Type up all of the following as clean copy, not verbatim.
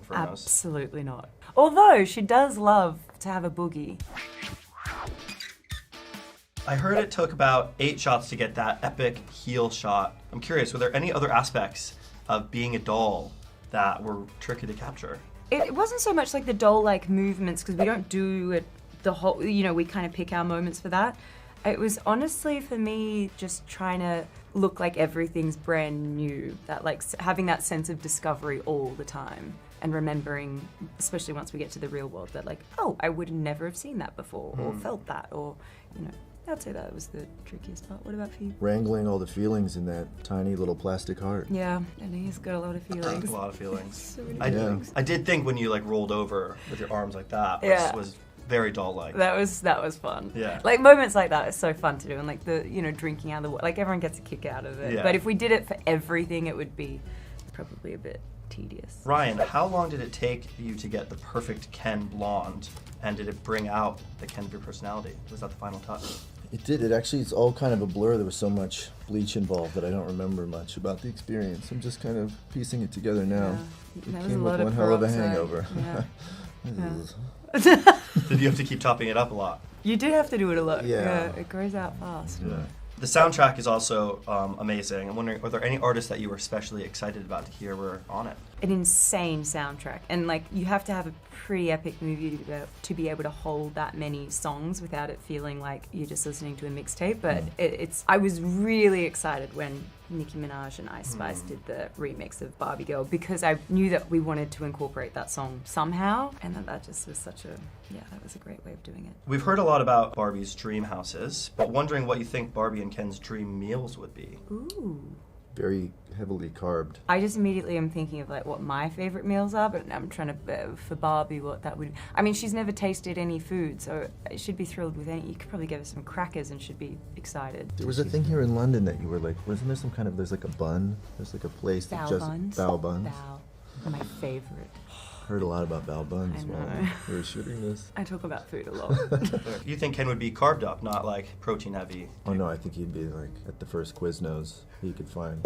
Infernos. Absolutely not. Although she does love to have a boogie. I heard it took about 8 shots to get that epic heel shot. I'm curious, were there any other aspects of being a doll that were tricky to capture? It wasn't so much like the doll-like movements, because we don't do it the whole, you know, we kind of pick our moments for that. It was honestly, for me, just trying to look like everything's brand new. That, like, having that sense of discovery all the time. And remembering, especially once we get to the real world, that like, oh, I would never have seen that before, or felt that, or, you know. I'd say that was the trickiest part. What about for you? Wrangling all the feelings in that tiny little plastic heart. Yeah, and he's got a lot of feelings. A lot of feelings. So many I feelings. I did think when you like rolled over with your arms like that was very doll-like. That was fun. Yeah. Like moments like that are so fun to do, and like the, you know, drinking out of the water, like everyone gets a kick out of it. Yeah. But if we did it for everything, it would be probably a bit tedious. Ryan, how long did it take you to get the perfect Ken blonde, and did it bring out the Ken of your personality? Was that the final touch? It did. It actually, it's all kind of a blur. There was so much bleach involved that I don't remember much about the experience. I'm just kind of piecing it together now. Yeah. It That was came a with lot of one hell of a peroxide. hangover. Yeah. Did you have to keep topping it up a lot? You do have to do it a lot. Yeah. It grows out fast. Yeah. The soundtrack is also amazing. I'm wondering, are there any artists that you were especially excited about to hear were on it? An insane soundtrack, and like you have to have a pretty epic movie to be able to hold that many songs without it feeling like you're just listening to a mixtape. But I was really excited when Nicki Minaj and Ice Spice did the remix of Barbie Girl, because I knew that we wanted to incorporate that song somehow, and that just was such a, that was a great way of doing it. We've heard a lot about Barbie's dream houses, but wondering what you think Barbie and Ken's dream meals would be. Ooh. Very heavily carbed. I just immediately am thinking of like what my favorite meals are, but I'm trying to, for Barbie, what that would, I mean, she's never tasted any food, so she'd be thrilled with any, you could probably give her some crackers and she'd be excited. There was a thing here in London that you were like, wasn't there some kind of, there's like a bun? There's like a place that Bao just, buns. Bao buns. Bao. They're my favorite. Heard a lot about bao buns I while know. we were shooting this. I talk about food a lot. You think Ken would be carved up, not like protein heavy? Oh no, I think he'd be like at the first Quiznos he could find.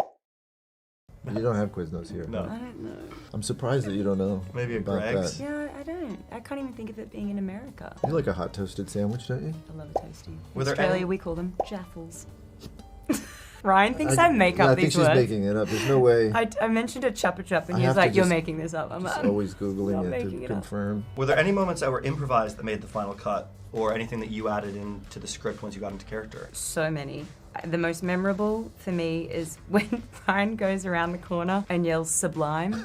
You don't have Quiznos here. No. I don't know. I'm surprised that you don't know. Maybe a about Greg's? that. Yeah, I don't. I can't even think of it being in America. You like a hot toasted sandwich, don't you? I love a toasty. In Were there Australia, any- we call them jaffles. Ryan thinks I make up I these think words. she's making it up. There's no way. I mentioned a chuppa chup, and I he was have to like, "You're just- making this up." I'm Just like, always not Googling it making to it up. confirm. Were there any moments that were improvised that made the final cut, or anything that you added into the script once you got into character? so many. The most memorable for me is when Ryan goes around the corner and yells "Sublime."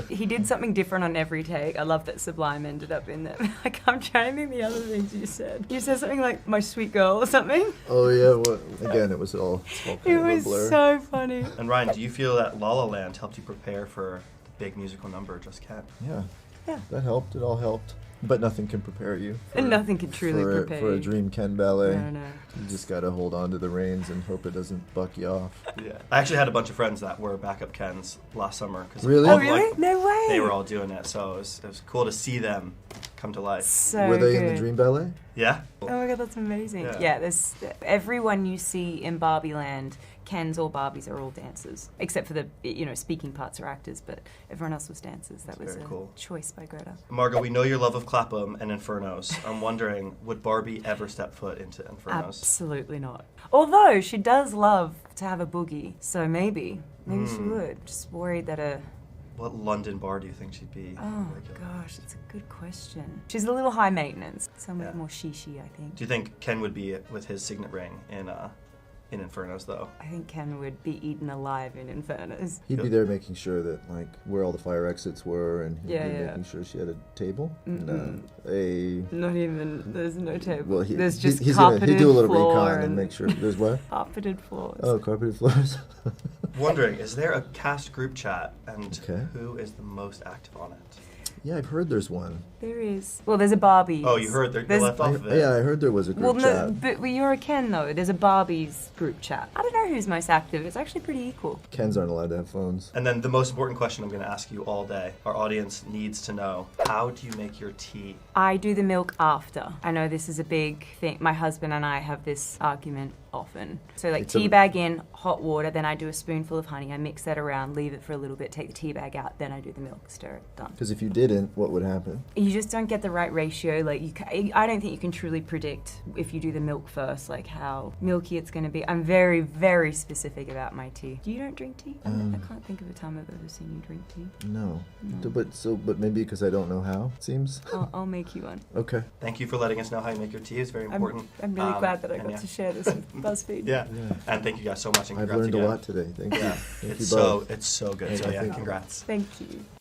He did something different on every take. I love that Sublime ended up in there. Like, I'm trying to think the other things you said. You said something like "my sweet girl" or something. Oh yeah, well, again, it was all kind It of a was blur. so funny. And Ryan, do you feel that La La Land helped you prepare for the big musical number, Just Ken? Yeah. Yeah. That helped. It all helped. But nothing can prepare you. And nothing can truly prepare for a you. Dream Ken ballet. No. You just gotta hold on to the reins and hope it doesn't buck you off. Yeah. I actually had a bunch of friends that were backup Kens last summer. Really? Oh, really? No way. They were all doing it, so it was cool to see them come to life. So Were they good. in the Dream Ballet? Yeah? Oh my god, that's amazing. Yeah. Yeah, there's everyone you see in Barbie Land, Kens or Barbies are all dancers, except for the speaking parts are actors, but everyone else was dancers. That was very a cool. choice by Greta. Margo, we know your love of Clapham and Infernos. I'm wondering, would Barbie ever step foot into Infernos? Absolutely not. Although she does love to have a boogie, so maybe she would. Just worried that What London bar do you think she'd be? Oh regular? gosh, that's a good question. She's a little high maintenance. Somewhat Yeah. more shishi, I think. Do you think Ken would be with his signet ring in Infernos, though? I think Ken would be eaten alive in Infernos. He'd be there making sure that, like, where all the fire exits were, and he'd Yeah, be yeah. making sure she had a table. Mm-mm. And Not even, there's no table. well, there's just he'd carpeted do a little floor recon and make sure there's what? carpeted floors. Oh, carpeted floors. Wondering, is there a cast group chat, and Okay. who is the most active on it? Yeah, I've heard there's one. There is. Well, there's a Barbie. Oh, you heard they left off of it. Yeah, I heard there was a Well, group no, chat. but you're a Ken though. There's a Barbie's group chat. I don't know who's most active. It's actually pretty equal. Kens aren't allowed to have phones. And then the most important question I'm going to ask you all day, our audience needs to know, how do you make your tea? I do the milk after. I know this is a big thing. My husband and I have this argument often. So like It's a- tea bag in, hot water, then I do a spoonful of honey, I mix that around, leave it for a little bit, take the tea bag out, then I do the milk, stir it, done. Because if you didn't, what would happen? You just don't get the right ratio. Like I don't think you can truly predict if you do the milk first, like how milky it's going to be. I'm very, very specific about my tea. You don't drink tea? I can't think of a time I've ever seen you drink tea. No. But maybe because I don't know how, it seems. I'll make you one. Okay. Thank you for letting us know how you make your tea. It's very important. I'm really glad that I and got to share this with BuzzFeed. Yeah. And thank you guys so much. And I've congrats learned a again. lot today. Thank you. Yeah. Thank It's you both. so good. So yeah, Thank you. congrats. Thank you.